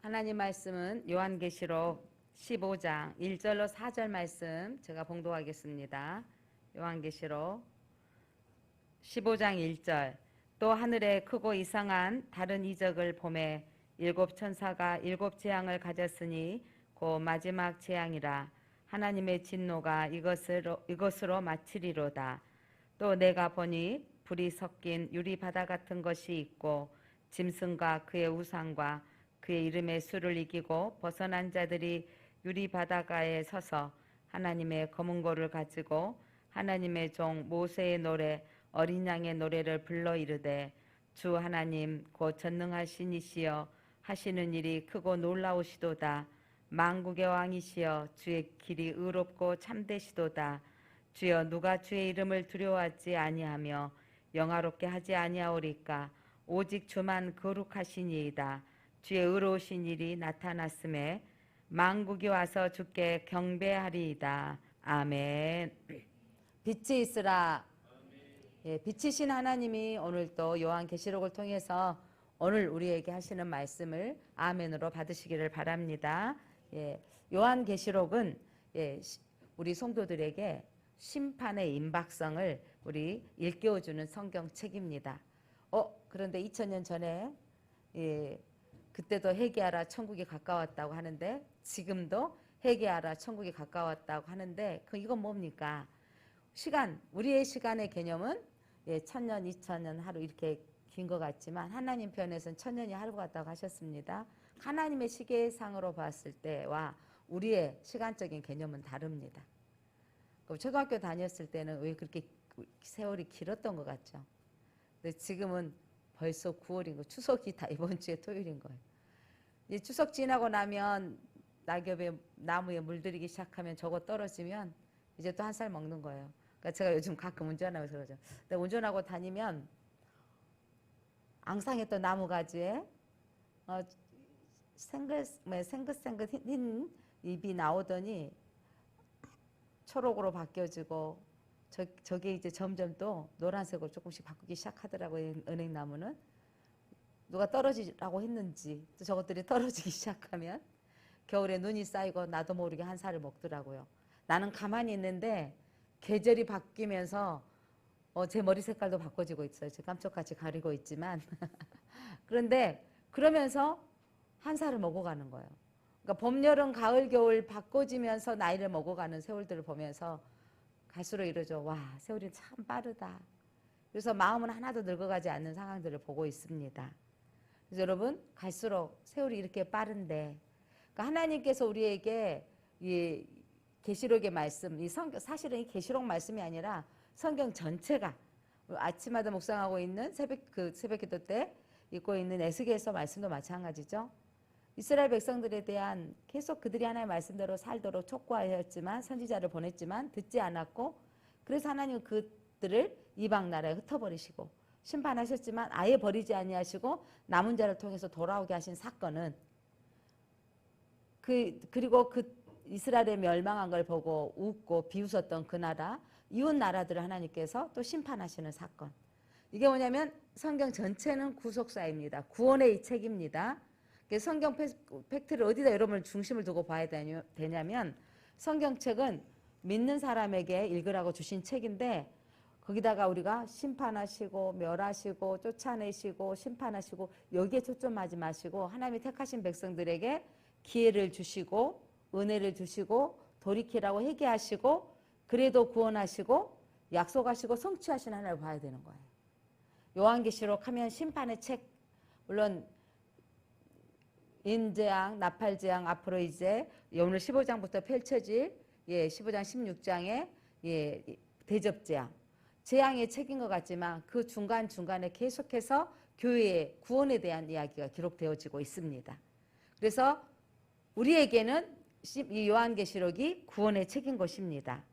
하나님 말씀은 요한계시록 15장 1절로 4절 말씀 제가 봉독하겠습니다. 요한계시록 15장 1절. 또 하늘에 크고 이상한 다른 이적을 보매 일곱 천사가 일곱 재앙을 가졌으니 곧 마지막 재앙이라. 하나님의 진노가 이것으로 마치리로다. 또 내가 보니 불이 섞인 유리 바다 같은 것이 있고 짐승과 그의 우상과 그의 이름의 수를 이기고 벗어난 자들이 유리 바다가에 서서 하나님의 검은 고를 가지고 하나님의 종 모세의 노래 어린 양의 노래를 불러 이르되 주 하나님 곧 전능하신 이시여 하시는 일이 크고 놀라우시도다. 만국의 왕이시여 주의 길이 의롭고 참되시도다. 주여 누가 주의 이름을 두려워하지 아니하며 영화롭게 하지 아니하오리까. 오직 주만 거룩하시니이다. 주의 의로우신 일이 나타났음에 만국이 와서 주께 경배하리이다. 아멘. 빛이 있으라. 예, 빛이신 하나님이 오늘 또 요한계시록을 통해서 오늘 우리에게 하시는 말씀을 아멘으로 받으시기를 바랍니다. 예, 요한계시록은 우리 성도들에게 심판의 임박성을 우리 일깨워주는 성경책입니다. 그런데 2000년 전에 그때도 회개하라 천국이 가까웠다고 하는데 지금도 회개하라 천국이 가까웠다고 하는데 이건 뭡니까? 시간, 우리의 시간의 개념은 1000년, 2000년 하루 이렇게 긴 것 같지만 하나님 편에서는 1000년이 하루 같다고 하셨습니다. 하나님의 시계상으로 봤을 때와 우리의 시간적인 개념은 다릅니다. 초등학교 다녔을 때는 왜 그렇게 세월이 길었던 것 같죠? 근데 지금은 벌써 9월인 거, 추석이 다 이번 주에 토요일인 거예요. 이제 추석 지나고 나면 낙엽에 나무에 물들이기 시작하면 저거 떨어지면 이제 또 한 살 먹는 거예요. 그러니까 제가 요즘 가끔 운전하면서 그러죠. 근데 운전하고 다니면 앙상했던 나무가지에 생긋생긋 흰 잎이 나오더니 초록으로 바뀌어지고 저게 이제 점점 또 노란색으로 조금씩 바꾸기 시작하더라고요. 은행나무는 누가 떨어지라고 했는지 또 저것들이 떨어지기 시작하면 겨울에 눈이 쌓이고 나도 모르게 한 살을 먹더라고요. 나는 가만히 있는데 계절이 바뀌면서 제 머리 색깔도 바꿔지고 있어요. 제 깜짝같이 가리고 있지만 그런데 그러면서 한 살을 먹어가는 거예요. 그러니까 봄, 여름, 가을, 겨울 바꿔지면서 나이를 먹어가는 세월들을 보면서 갈수록 이러죠. 와, 세월이 참 빠르다. 그래서 마음은 하나도 늙어가지 않는 상황들을 보고 있습니다. 그래서 여러분, 갈수록 세월이 이렇게 빠른데 그러니까 하나님께서 우리에게 이 계시록의 말씀, 사실은 이 계시록 말씀이 아니라 성경 전체가 아침마다 묵상하고 있는 새벽기도 때 읽고 있는 에스겔서 말씀도 마찬가지죠. 이스라엘 백성들에 대한 계속 그들이 하나님의 말씀대로 살도록 촉구하였지만 선지자를 보냈지만 듣지 않았고 그래서 하나님은 그들을 이방 나라에 흩어버리시고 심판하셨지만 아예 버리지 아니하시고 남은 자를 통해서 돌아오게 하신 사건은 그리고 이스라엘의 멸망한 걸 보고 웃고 비웃었던 그 나라 이웃 나라들을 하나님께서 또 심판하시는 사건. 이게 뭐냐면 성경 전체는 구속사입니다. 구원의 이 책입니다. 성경 팩트를 어디다 여러분을 중심을 두고 봐야 되냐면 성경책은 믿는 사람에게 읽으라고 주신 책인데 거기다가 우리가 심판하시고 멸하시고 쫓아내시고 심판하시고 여기에 초점하지 마시고 하나님이 택하신 백성들에게 기회를 주시고 은혜를 주시고 돌이키라고 회개하시고 그래도 구원하시고 약속하시고 성취하시는 하나님을 봐야 되는 거예요. 요한계시록 하면 심판의 책, 물론 인재앙, 나팔재앙 앞으로 이제 오늘 15장부터 펼쳐질 15장 16장의 대접재앙, 재앙의 책인 것 같지만 그 중간중간에 계속해서 교회의 구원에 대한 이야기가 기록되어지고 있습니다. 그래서 우리에게는 이 요한계시록이 구원의 책인 것입니다.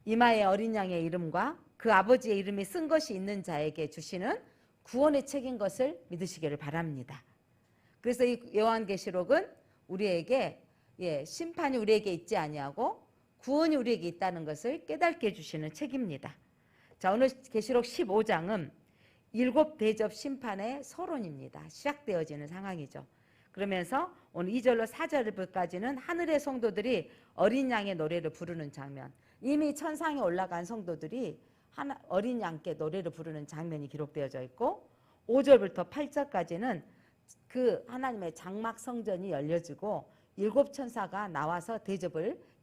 이마에 어린 양의 이름과 그 아버지의 이름이 쓴 것이 있는 자에게 주시는 구원의 책인 것을 믿으시기를 바랍니다. 그래서 이 요한계시록은 우리에게 심판이 우리에게 있지 아니하고 구원이 우리에게 있다는 것을 깨닫게 해주시는 책입니다. 자, 오늘 계시록 15장은 일곱 대접 심판의 서론입니다. 시작되어지는 상황이죠. 그러면서 오늘 2절로 4절까지는 하늘의 성도들이 어린 양의 노래를 부르는 장면. 이미 천상에 올라간 성도들이 어린 양께 노래를 부르는 장면이 기록되어져 있고 5절부터 8절까지는 그 하나님의 장막 성전이 열려지고 7천사가 나와서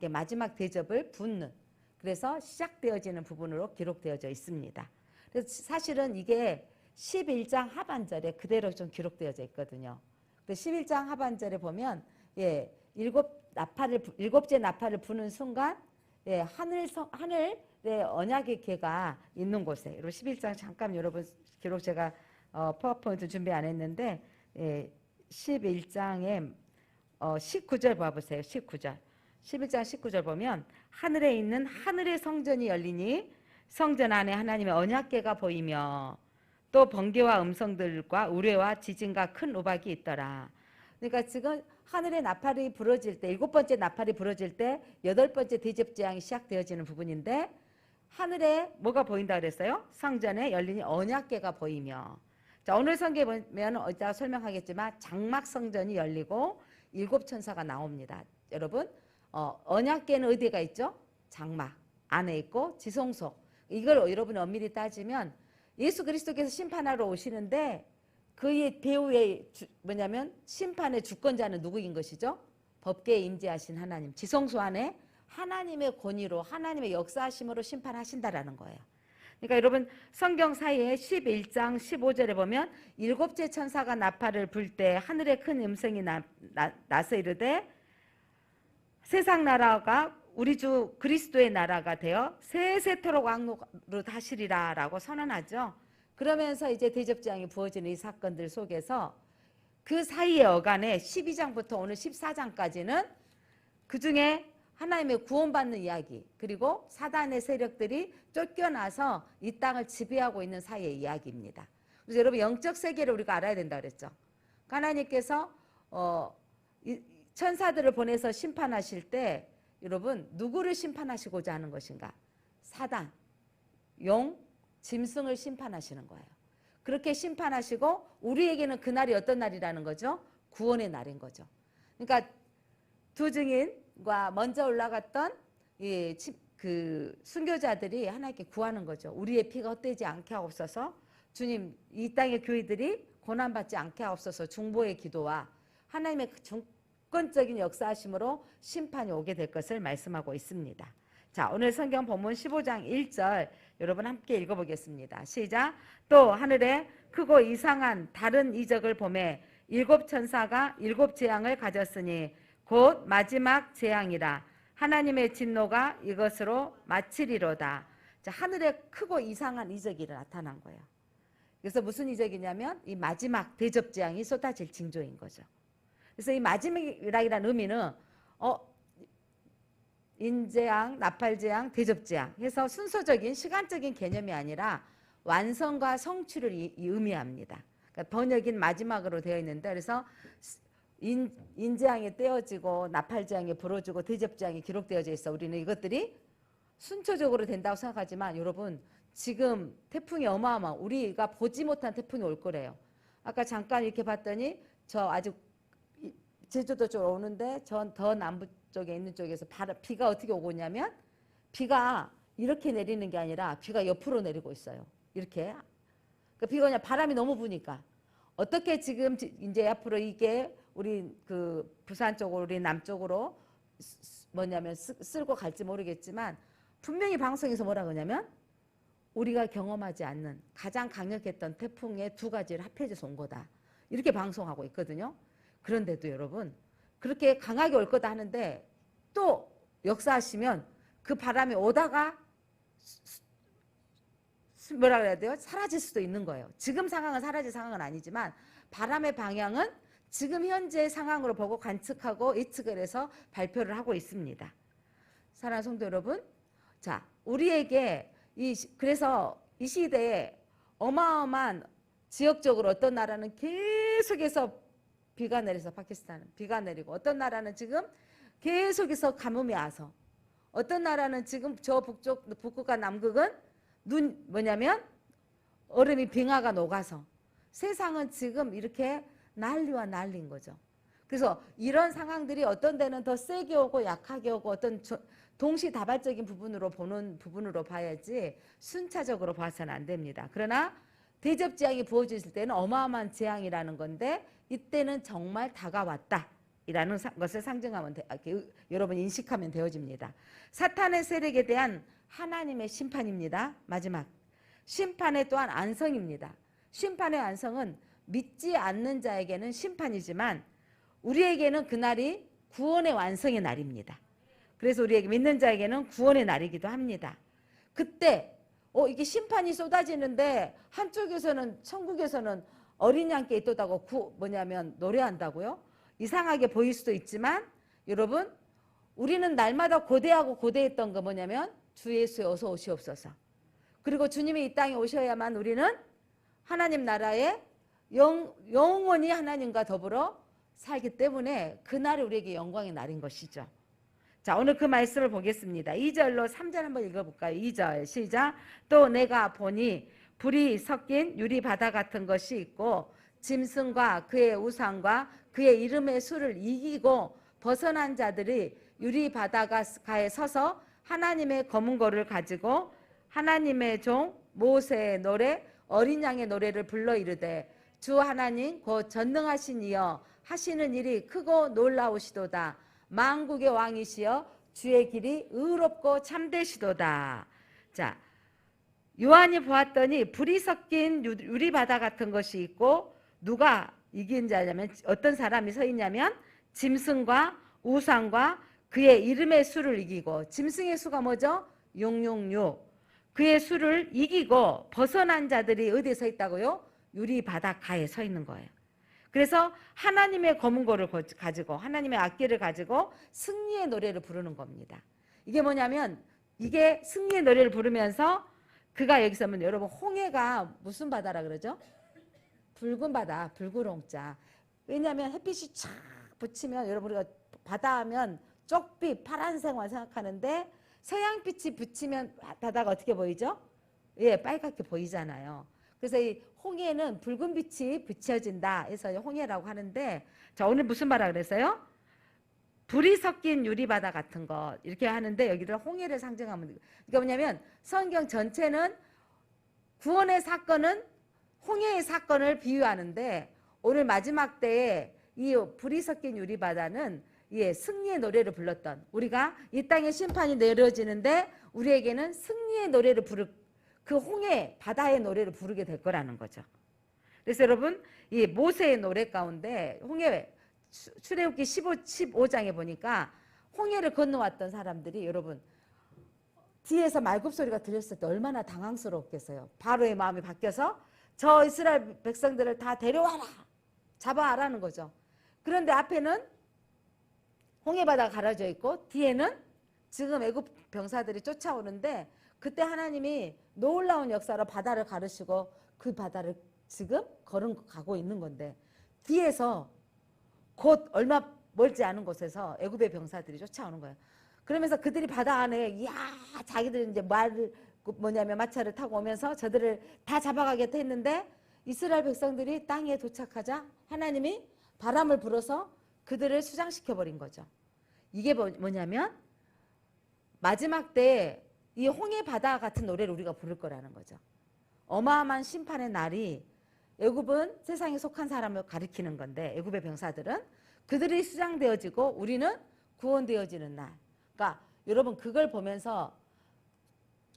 마지막 대접을 붓는, 그래서 시작되어지는 부분으로 기록되어져 있습니다. 그래서 사실은 이게 11장 하반절에 그대로 좀 기록되어져 있거든요. 11장 하반절에 보면 일곱째 나팔을 부는 순간 하늘의 언약의 궤가 있는 곳에, 여러분 11장 잠깐 여러분 기록 제가 파워포인트 준비 안 했는데 11장에 19절 봐보세요. 19절 11장 19절 보면 하늘에 있는 하늘의 성전이 열리니 성전 안에 하나님의 언약궤가 보이며 또 번개와 음성들과 우레와 지진과 큰 우박이 있더라. 그러니까 지금 하늘의 나팔이 부러질 때, 7번째 나팔이 부러질 때 8번째 대접재앙이 시작되어지는 부분인데 하늘에 뭐가 보인다 그랬어요? 성전에 열리니 언약궤가 보이며. 자, 오늘 성경에 보면 이따가 설명하겠지만 장막 성전이 열리고 7천사가 나옵니다. 여러분 언약궤는 어디가 있죠? 장막 안에 있고 지성소. 이걸 여러분이 엄밀히 따지면 예수 그리스도께서 심판하러 오시는데 그의 배후에 뭐냐면 심판의 주권자는 누구인 것이죠? 법궤에 임재하신 하나님, 지성소 안에 하나님의 권위로 하나님의 역사하심으로 심판하신다라는 거예요. 그러니까 여러분 성경 사이에 11장 15절에 보면 7째 천사가 나팔을 불 때 하늘에 큰 음성이 나서 이르되 세상 나라가 우리 주 그리스도의 나라가 되어 세세토록 왕노릇 하시리라 라고 선언하죠. 그러면서 이제 대접재앙이 부어지는 이 사건들 속에서 그 사이의 어간에 12장부터 오늘 14장까지는 그 중에 하나님의 구원받는 이야기, 그리고 사단의 세력들이 쫓겨나서 이 땅을 지배하고 있는 사이의 이야기입니다. 그래서 여러분 영적 세계를 우리가 알아야 된다 그랬죠. 하나님께서 천사들을 보내서 심판하실 때 여러분 누구를 심판하시고자 하는 것인가? 사단, 용, 짐승을 심판하시는 거예요. 그렇게 심판하시고 우리에게는 그날이 어떤 날이라는 거죠? 구원의 날인 거죠. 그러니까 두 증인과 먼저 올라갔던 그 순교자들이 하나님께 구하는 거죠. 우리의 피가 헛되지 않게 하옵소서. 주님, 이 땅의 교회들이 고난받지 않게 하옵소서. 중보의 기도와 하나님의 주권적인 역사하심으로 심판이 오게 될 것을 말씀하고 있습니다. 자, 오늘 성경 본문 15장 1절 여러분 함께 읽어보겠습니다. 시작. 또 하늘에 크고 이상한 다른 이적을 보매 7천사가 7재앙을 가졌으니 곧 마지막 재앙이라. 하나님의 진노가 이것으로 마치리로다. 자, 하늘에 크고 이상한 이적이 나타난 거예요. 그래서 무슨 이적이냐면 이 마지막 대접재앙이 쏟아질 징조인 거죠. 그래서 이 마지막이라는 의미는 인재앙, 나팔재앙, 대접재앙 해서 순서적인 시간적인 개념이 아니라 완성과 성취를 의미합니다. 그러니까 번역인 마지막으로 되어 있는데, 그래서 인재앙이 떼어지고 나팔재앙이 불어지고 대접재앙이 기록되어져 있어. 우리는 이것들이 순초적으로 된다고 생각하지만 여러분 지금 태풍이 어마어마한, 우리가 보지 못한 태풍이 올 거래요. 아까 잠깐 이렇게 봤더니 저 아직 제주도 쪽으로 오는데 전 더 남부 쪽에 있는 쪽에서 비가 어떻게 오고 있냐면 비가 이렇게 내리는 게 아니라 비가 옆으로 내리고 있어요. 이렇게. 그러니까 비가 그냥 바람이 너무 부니까 어떻게 지금 이제 앞으로 이게 우리 그 부산 쪽으로 우리 남쪽으로 뭐냐면 쓸고 갈지 모르겠지만 분명히 방송에서 뭐라 그러냐면 우리가 경험하지 않는 가장 강력했던 태풍의 2가지를 합해져서 온 거다. 이렇게 방송하고 있거든요. 그런데도 여러분 그렇게 강하게 올 거다 하는데 또 역사하시면 그 바람이 오다가 뭐라 그래야 돼요? 사라질 수도 있는 거예요. 지금 상황은 사라질 상황은 아니지만 바람의 방향은 지금 현재의 상황으로 보고 관측하고 예측을 해서 발표를 하고 있습니다. 사랑하는 성도 여러분, 자, 우리에게 그래서 이 시대에 어마어마한 지역적으로 어떤 나라는 계속해서 비가 내려서 파키스탄은 비가 내리고, 어떤 나라는 지금 계속해서 가뭄이 와서, 어떤 나라는 지금 저 북극과 남극은 뭐냐면 얼음이 빙하가 녹아서 세상은 지금 이렇게 난리와 난리인 거죠. 그래서 이런 상황들이 어떤 데는 더 세게 오고 약하게 오고 어떤 동시다발적인 부분으로 보는 부분으로 봐야지 순차적으로 봐서는 안 됩니다. 그러나 대접재앙이 부어졌을 때는 어마어마한 재앙이라는 건데 이때는 정말 다가왔다. 이라는 것을 상징하면 여러분 인식하면 되어집니다. 사탄의 세력에 대한 하나님의 심판입니다. 마지막 심판의 또한 안성입니다. 심판의 안성은 믿지 않는 자에게는 심판이지만 우리에게는 그날이 구원의 완성의 날입니다. 그래서 우리에게 믿는 자에게는 구원의 날이기도 합니다. 그때 이게 심판이 쏟아지는데 한쪽에서는 천국에서는 어린 양께 있도다고 뭐냐면 노래한다고요? 이상하게 보일 수도 있지만 여러분 우리는 날마다 고대하고 고대했던 거 뭐냐면 주 예수에 어서 오시옵소서. 그리고 주님이 이 땅에 오셔야만 우리는 하나님 나라에 영원히 하나님과 더불어 살기 때문에 그날이 우리에게 영광의 날인 것이죠. 자, 오늘 그 말씀을 보겠습니다. 2절로 3절 한번 읽어볼까요? 2절 시작. 또 내가 보니 불이 섞인 유리바다 같은 것이 있고 짐승과 그의 우상과 그의 이름의 수를 이기고 벗어난 자들이 유리바다가에 서서 하나님의 검은 고를 가지고 하나님의 종 모세의 노래 어린 양의 노래를 불러 이르되 주 하나님 곧 전능하신 이여 하시는 일이 크고 놀라우시도다. 만국의 왕이시여 주의 길이 의롭고 참되시도다. 자, 요한이 보았더니 불이 섞인 유리바다 같은 것이 있고 누가 이긴 자냐면 어떤 사람이 서 있냐면 짐승과 우상과 그의 이름의 수를 이기고 짐승의 수가 뭐죠? 666. 그의 수를 이기고 벗어난 자들이 어디에 서 있다고요? 유리바닷가에 서 있는 거예요. 그래서 하나님의 검은 고를 가지고 하나님의 악기를 가지고 승리의 노래를 부르는 겁니다. 이게 뭐냐면 이게 승리의 노래를 부르면서 그가 여기서 하면 여러분 홍해가 무슨 바다라 그러죠? 붉은 바다, 붉은홍자. 왜냐하면 햇빛이 쫙 붙이면 여러분 우리가 바다 하면 쪽빛 파란색만 생각하는데 서양빛이 붙이면 바다가 어떻게 보이죠? 예, 빨갛게 보이잖아요. 그래서 이 홍해는 붉은 빛이 비춰진다 해서 홍해라고 하는데 자 오늘 무슨 바라 그랬어요? 불이 섞인 유리바다 같은 것 이렇게 하는데 여기를 홍해를 상징하면 그러니까 뭐냐면 성경 전체는 구원의 사건은 홍해의 사건을 비유하는데 오늘 마지막 때에 이 불이 섞인 유리바다는 승리의 노래를 불렀던 우리가 이 땅에 심판이 내려지는데 우리에게는 승리의 노래를 그 홍해 바다의 노래를 부르게 될 거라는 거죠. 그래서 여러분 이 모세의 노래 가운데 홍해 출애굽기 15장에 보니까 홍해를 건너왔던 사람들이 여러분 뒤에서 말굽소리가 들렸을 때 얼마나 당황스러웠겠어요. 바로의 마음이 바뀌어서 저 이스라엘 백성들을 다 데려와라 잡아와라는 거죠. 그런데 앞에는 홍해바다가 가려져 있고 뒤에는 지금 애굽 병사들이 쫓아오는데 그때 하나님이 놀라운 역사로 바다를 가르시고 그 바다를 지금 걸어가고 있는 건데 뒤에서 곧 얼마 멀지 않은 곳에서 애굽의 병사들이 쫓아오는 거예요. 그러면서 그들이 바다 안에 이야 자기들 이제 마차를 타고 오면서 저들을 다 잡아가겠다 했는데 이스라엘 백성들이 땅에 도착하자 하나님이 바람을 불어서 그들을 수장시켜 버린 거죠. 이게 뭐냐면 마지막 때 이 홍해 바다 같은 노래를 우리가 부를 거라는 거죠. 어마어마한 심판의 날이 애굽은 세상에 속한 사람을 가리키는 건데 애굽의 병사들은 그들이 수장되어지고 우리는 구원되어지는 날. 그러니까 여러분 그걸 보면서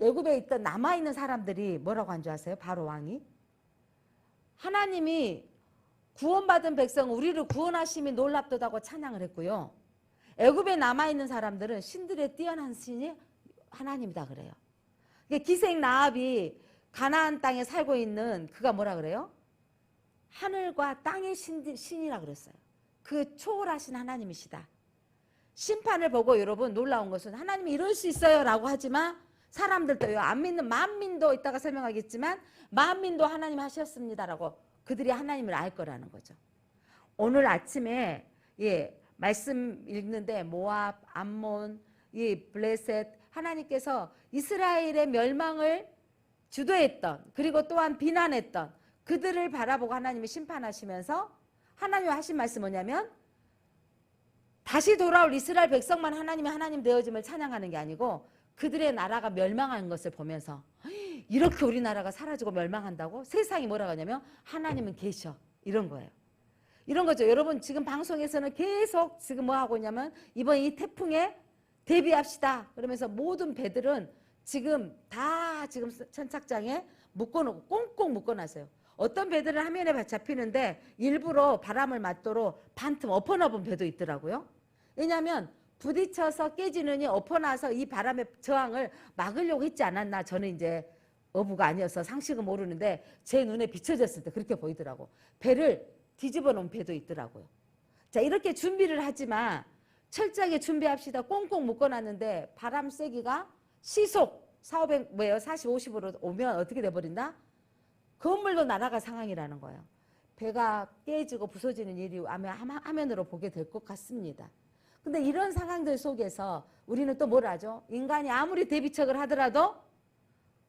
애굽에 있던 남아있는 사람들이 뭐라고 한 줄 아세요? 바로 왕이 하나님이 구원받은 백성 우리를 구원하심이 놀랍도다고 찬양을 했고요. 애굽에 남아있는 사람들은 신들의 뛰어난 신이 하나님이다 그래요. 기생 라합이 가나안 땅에 살고 있는 그가 뭐라 그래요? 하늘과 땅의 신이라 그랬어요. 그 초월하신 하나님이시다. 심판을 보고 여러분 놀라운 것은 하나님이 이럴 수 있어요 라고 하지만 사람들도요 안 믿는 만민도 이따가 설명하겠지만 만민도 하나님 하셨습니다라고 그들이 하나님을 알 거라는 거죠. 오늘 아침에 말씀 읽는데 모압, 암몬, 블레셋 하나님께서 이스라엘의 멸망을 주도했던 그리고 또한 비난했던 그들을 바라보고 하나님이 심판하시면서 하나님이 하신 말씀 뭐냐면 다시 돌아올 이스라엘 백성만 하나님의 하나님 되어짐을 찬양하는 게 아니고 그들의 나라가 멸망하는 것을 보면서 이렇게 우리나라가 사라지고 멸망한다고? 세상이 뭐라고 하냐면 하나님은 계셔. 이런 거예요. 이런 거죠. 여러분 지금 방송에서는 계속 지금 뭐 하고 있냐면 이번 이 태풍에 대비합시다. 그러면서 모든 배들은 지금 다 지금 선착장에 묶어놓고 꽁꽁 묶어놨어요. 어떤 배들은 화면에 잡히는데 일부러 바람을 맞도록 반틈 엎어놓은 배도 있더라고요. 왜냐하면 부딪혀서 깨지느니 엎어놔서 이 바람의 저항을 막으려고 했지 않았나. 저는 이제 어부가 아니어서 상식은 모르는데 제 눈에 비춰졌을 때 그렇게 보이더라고. 배를 뒤집어 놓은 배도 있더라고요. 자, 이렇게 준비를 하지만 철저하게 준비합시다. 꽁꽁 묶어놨는데 바람 세기가 시속 4,500 뭐예요? 40, 50으로 오면 어떻게 돼버린다? 건물도 날아갈 상황이라는 거예요. 배가 깨지고 부서지는 일이 화면으로 보게 될 것 같습니다. 근데 이런 상황들 속에서 우리는 또 뭘 하죠? 인간이 아무리 대비책을 하더라도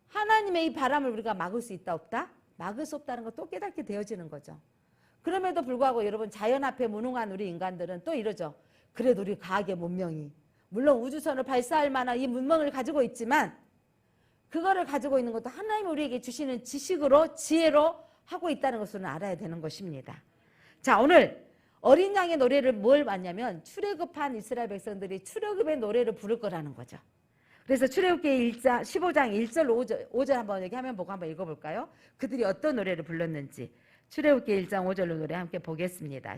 하나님의 이 바람을 우리가 막을 수 있다 없다? 막을 수 없다는 걸 또 깨닫게 되어지는 거죠. 그럼에도 불구하고 여러분 자연 앞에 무능한 우리 인간들은 또 이러죠. 그래도 우리 과학의 문명이 물론 우주선을 발사할 만한 이 문명을 가지고 있지만 그거를 가지고 있는 것도 하나님이 우리에게 주시는 지식으로 지혜로 하고 있다는 것을 알아야 되는 것입니다. 자, 오늘 어린 양의 노래를 뭘 봤냐면 출애굽한 이스라엘 백성들이 출애굽의 노래를 부를 거라는 거죠. 그래서 출애굽기 15장 1절 5절 한번 여기 화면 보고 한번 읽어볼까요? 그들이 어떤 노래를 불렀는지 출애굽기 1장 5절로 노래 함께 보겠습니다.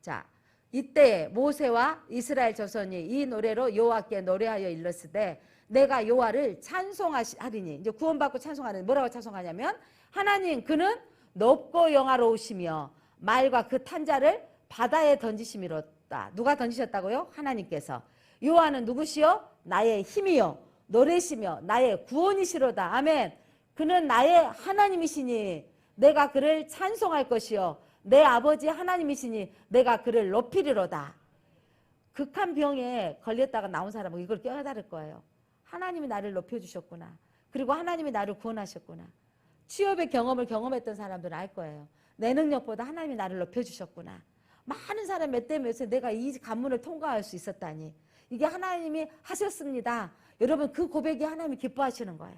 자, 이때 모세와 이스라엘 자손이 이 노래로 여호와께 노래하여 일렀으되 내가 여호와를 찬송하리니. 이제 구원받고 찬송하는 뭐라고 찬송하냐면 하나님 그는 높고 영화로우시며 말과 그 탄자를 바다에 던지심이로다. 누가 던지셨다고요? 하나님께서. 여호와는 누구시요? 나의 힘이요 노래시며 나의 구원이시로다. 아멘. 그는 나의 하나님이시니 내가 그를 찬송할 것이요 내 아버지 하나님이시니 내가 그를 높이리로다. 극한 병에 걸렸다가 나온 사람은 이걸 깨달을 거예요. 하나님이 나를 높여주셨구나. 그리고 하나님이 나를 구원하셨구나. 취업의 경험을 경험했던 사람들은 알 거예요. 내 능력보다 하나님이 나를 높여주셨구나. 많은 사람 몇 대 몇에 내가 이 관문을 통과할 수 있었다니. 이게 하나님이 하셨습니다. 여러분 그 고백이 하나님이 기뻐하시는 거예요.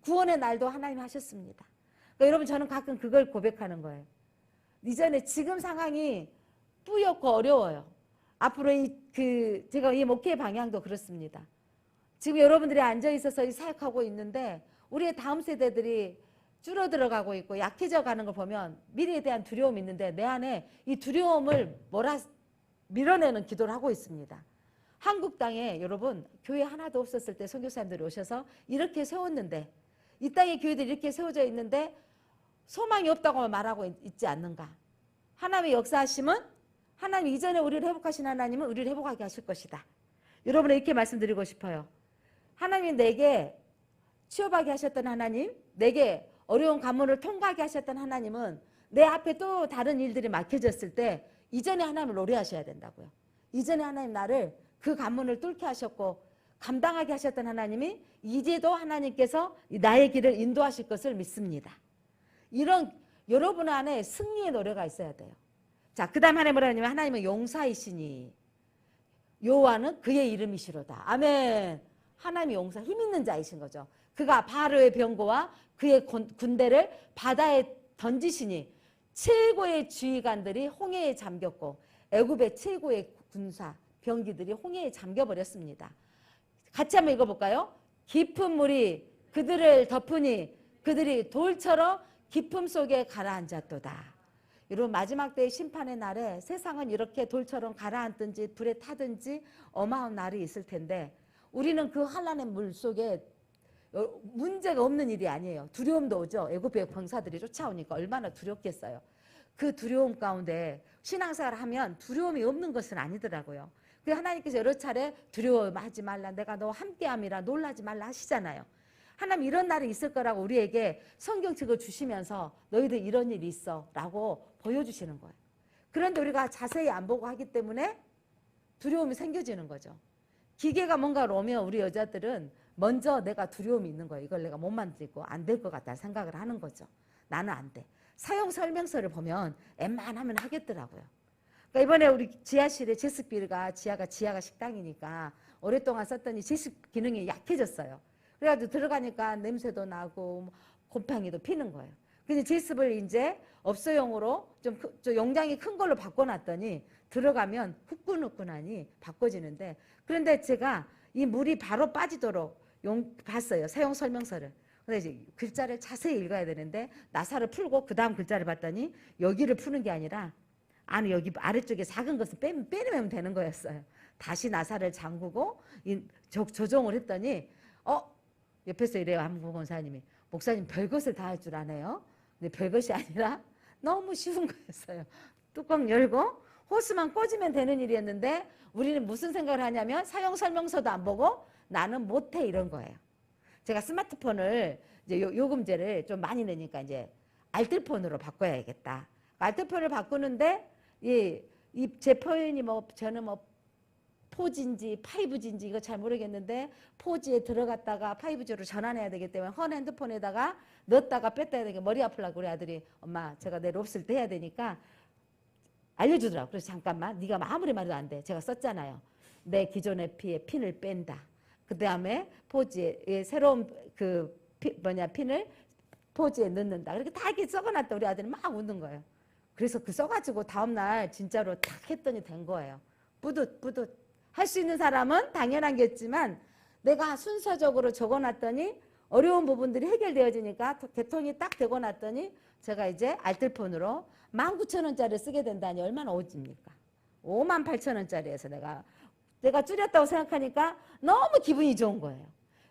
구원의 날도 하나님이 하셨습니다. 그러니까 여러분 저는 가끔 그걸 고백하는 거예요. 이전에 지금 상황이 뿌옇고 어려워요. 앞으로 제가 이 목회 방향도 그렇습니다. 지금 여러분들이 앉아있어서 사역하고 있는데 우리의 다음 세대들이 줄어들어가고 있고 약해져 가는 걸 보면 미래에 대한 두려움이 있는데 내 안에 이 두려움을 밀어내는 기도를 하고 있습니다. 한국 땅에 여러분 교회 하나도 없었을 때 선교사님들이 오셔서 이렇게 세웠는데 이 땅에 교회들이 이렇게 세워져 있는데 소망이 없다고 말하고 있지 않는가. 하나님의 역사하심은 하나님 이전에 우리를 회복하신 하나님은 우리를 회복하게 하실 것이다. 여러분은 이렇게 말씀드리고 싶어요. 하나님이 내게 취업하게 하셨던 하나님, 내게 어려운 관문을 통과하게 하셨던 하나님은 내 앞에 또 다른 일들이 막혀졌을 때 이전에 하나님을 노래하셔야 된다고요. 이전에 하나님 나를 그 관문을 뚫게 하셨고 감당하게 하셨던 하나님이 이제도 하나님께서 나의 길을 인도하실 것을 믿습니다. 이런 여러분 안에 승리의 노래가 있어야 돼요. 자, 그 다음 하나님 뭐라 하냐면 하나님은 용사이시니 여호와는 그의 이름이시로다. 아멘. 하나님이 용사, 힘 있는 자이신 거죠. 그가 바로의 병거와 그의 군대를 바다에 던지시니 최고의 지휘관들이 홍해에 잠겼고 애굽의 최고의 군사 병기들이 홍해에 잠겨버렸습니다. 같이 한번 읽어볼까요? 깊은 물이 그들을 덮으니 그들이 돌처럼 깊음 속에 가라앉았도다. 여러분 마지막 때의 심판의 날에 세상은 이렇게 돌처럼 가라앉든지 불에 타든지 어마어마한 날이 있을 텐데 우리는 그 환란의 물 속에 문제가 없는 일이 아니에요. 두려움도 오죠. 애굽의 병사들이 쫓아오니까 얼마나 두렵겠어요. 그 두려움 가운데 신앙생활을 하면 두려움이 없는 것은 아니더라고요. 그 하나님께서 여러 차례 두려워하지 말라, 내가 너와 함께함이라, 놀라지 말라 하시잖아요. 하나님 이런 날이 있을 거라고 우리에게 성경책을 주시면서 너희들 이런 일이 있어 라고 보여주시는 거예요. 그런데 우리가 자세히 안 보고 하기 때문에 두려움이 생겨지는 거죠. 기계가 뭔가를 오면 우리 여자들은 먼저 내가 두려움이 있는 거예요. 이걸 내가 못 만들고 안 될 것 같다는 생각을 하는 거죠. 나는 안 돼. 사용 설명서를 보면 웬만하면 하겠더라고요. 그러니까 이번에 우리 지하실에 제습기가 지하가 식당이니까 오랫동안 썼더니 제습 기능이 약해졌어요. 그래가지고 들어가니까 냄새도 나고 곰팡이도 피는 거예요. 근데 제습을 이제 업소용으로 좀 용량이 큰 걸로 바꿔놨더니 들어가면 후끈후끈하니 바꿔지는데, 그런데 제가 이 물이 바로 빠지도록 봤어요. 사용 설명서를. 근데 이제 글자를 자세히 읽어야 되는데 나사를 풀고 그 다음 글자를 봤더니 여기를 푸는 게 아니라 안에 여기 아래쪽에 작은 것을 빼내면 되는 거였어요. 다시 나사를 잠그고 조정을 했더니 옆에서 이래요. 한국 원사님이, 목사님 별것을 다 할 줄 아네요. 근데 별것이 아니라 너무 쉬운 거였어요. 뚜껑 열고 호스만 꽂으면 되는 일이었는데 우리는 무슨 생각을 하냐면 사용 설명서도 안 보고 나는 못해 이런 거예요. 제가 스마트폰을 이제 요금제를 좀 많이 내니까 이제 알뜰폰으로 바꿔야겠다. 알뜰폰을 바꾸는데 이 제 표현이 저는 4G인지 5G인지 이거 잘 모르겠는데 4G에 들어갔다가 5G로 전환해야 되기 때문에 헌 핸드폰에다가 넣었다가 뺐다 해야 되니까 머리 아프려고 우리 아들이, 엄마 제가 내일 없을 때 해야 되니까 알려주더라고. 그래서 잠깐만, 네가 아무리 말해도 안 돼. 제가 썼잖아요. 내 기존의 핀을 뺀다. 그 다음에 4G에 새로운 핀을 4G에 넣는다. 그렇게 다 이렇게 써놔놨다. 우리 아들이 막 웃는 거예요. 그래서 써가지고 다음날 진짜로 탁 했더니 된 거예요. 뿌듯. 할 수 있는 사람은 당연한 겠지만 내가 순서적으로 적어놨더니 어려운 부분들이 해결되어지니까 개통이 딱 되고 났더니 제가 이제 알뜰폰으로 19,000원짜리 쓰게 된다니 얼마나 오집니까? 58,000원짜리에서 내가 줄였다고 생각하니까 너무 기분이 좋은 거예요.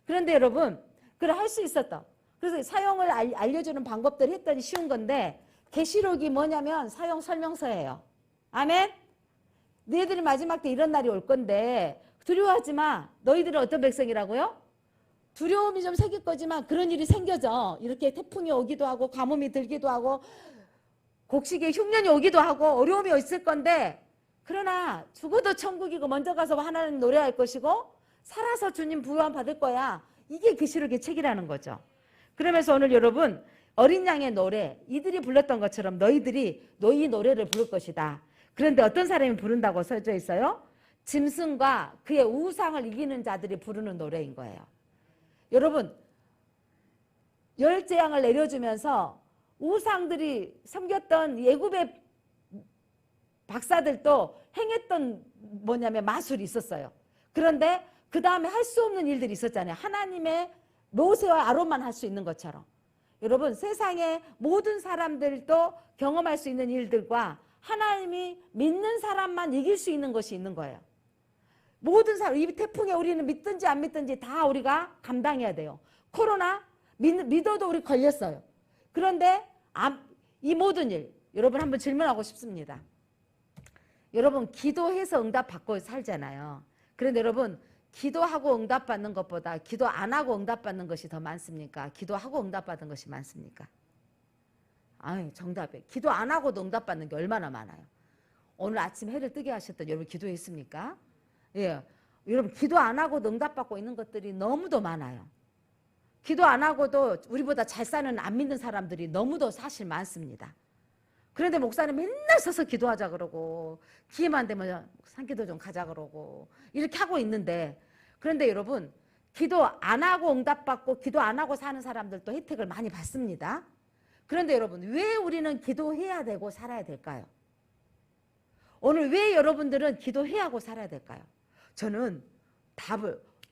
그런데 여러분, 그걸 할 수 있었다. 그래서 사용을 알려주는 방법들을 했더니 쉬운 건데, 계시록이 뭐냐면 사용 설명서예요. 아멘? 너희들이 마지막 때 이런 날이 올 건데 두려워하지 마. 너희들은 어떤 백성이라고요? 두려움이 좀 생길 거지만 그런 일이 생겨져. 이렇게 태풍이 오기도 하고 가뭄이 들기도 하고 곡식에 흉년이 오기도 하고 어려움이 있을 건데, 그러나 죽어도 천국이고 먼저 가서 하나님 노래할 것이고 살아서 주님 부요함 받을 거야. 이게 계시록의 책이라는 거죠. 그러면서 오늘 여러분, 어린 양의 노래, 이들이 불렀던 것처럼 너희 노래를 부를 것이다. 그런데 어떤 사람이 부른다고 써져 있어요? 짐승과 그의 우상을 이기는 자들이 부르는 노래인 거예요. 여러분, 열 재앙을 내려주면서 우상들이 섬겼던 예굽의 박사들도 행했던 마술이 있었어요. 그런데 그 다음에 할 수 없는 일들이 있었잖아요. 하나님의 모세와 아론만 할 수 있는 것처럼. 여러분, 세상의 모든 사람들도 경험할 수 있는 일들과 하나님이 믿는 사람만 이길 수 있는 것이 있는 거예요. 모든 사람, 이 태풍에 우리는 믿든지 안 믿든지 다 우리가 감당해야 돼요. 코로나 믿어도 우리 걸렸어요. 그런데 이 모든 일, 여러분 한번 질문하고 싶습니다. 여러분, 기도해서 응답받고 살잖아요. 그런데 여러분, 기도하고 응답받는 것보다 기도 안 하고 응답받는 것이 더 많습니까? 기도하고 응답받은 것이 많습니까? 아유, 정답이에요. 기도 안 하고도 응답받는 게 얼마나 많아요. 오늘 아침 해를 뜨게 하셨던 여러분 기도했습니까? 예, 여러분 기도 안 하고도 응답받고 있는 것들이 너무도 많아요. 기도 안 하고도 우리보다 잘 사는 안 믿는 사람들이 너무도 사실 많습니다. 그런데 목사님 맨날 서서 기도하자 그러고 기회만 되면 산기도 좀 가자 그러고 이렇게 하고 있는데, 그런데 여러분, 기도 안 하고 응답받고 기도 안 하고 사는 사람들도 혜택을 많이 받습니다. 그런데 여러분, 왜 우리는 기도해야 되고 살아야 될까요? 오늘 왜 여러분들은 기도해야 하고 살아야 될까요? 저는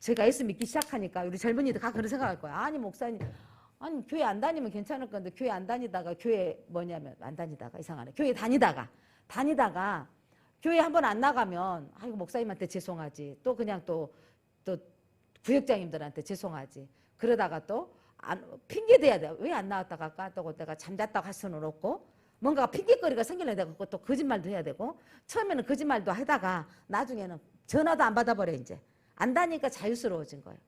제가 예수 믿기 시작하니까 우리 젊은이들 다 그런 생각할 거야. 아니 목사님, 아니 교회 안 다니면 괜찮을 건데 교회 안 다니다가 교회 다니다가 교회 한번 안 나가면 아이고 목사님한테 죄송하지, 또 그냥 또 구역장님들한테 죄송하지, 그러다가 또 핑계 대야 돼. 왜 안 나왔다 갈까? 또 내가 잠잤다고 할 수는 없고 뭔가 핑계거리가 생기려야 되고 또 거짓말도 해야 되고, 처음에는 거짓말도 하다가 나중에는 전화도 안 받아버려. 이제 안 다니까 자유스러워진 거예요.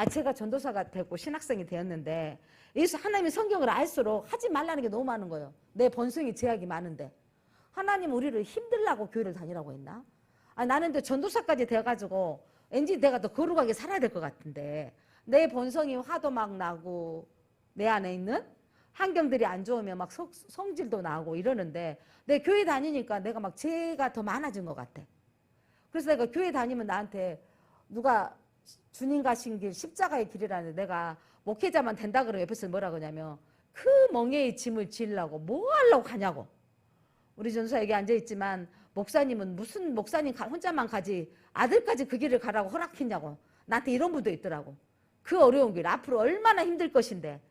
제가 전도사가 되고 신학생이 되었는데 하나님의 성경을 알수록 하지 말라는 게 너무 많은 거예요. 내 본성이 제약이 많은데 하나님 우리를 힘들라고 교회를 다니라고 했나? 나는 근데 전도사까지 돼가지고 왠지 내가 더 거룩하게 살아야 될 것 같은데 내 본성이 화도 막 나고 내 안에 있는 환경들이 안 좋으면 막 성질도 나고 이러는데 내 교회 다니니까 내가 막 죄가 더 많아진 것 같아. 그래서 내가 교회 다니면 나한테 누가 주님 가신 길 십자가의 길이라는데 내가 목회자만 된다 그러면 옆에서 뭐라 그러냐면 그 멍에의 짐을 지으려고 뭐 하려고 가냐고. 우리 전도사 여기 앉아있지만 목사님은 무슨 목사님 혼자만 가지 아들까지 그 길을 가라고 허락했냐고. 나한테 이런 분도 있더라고. 그 어려운 길 앞으로 얼마나 힘들 것인데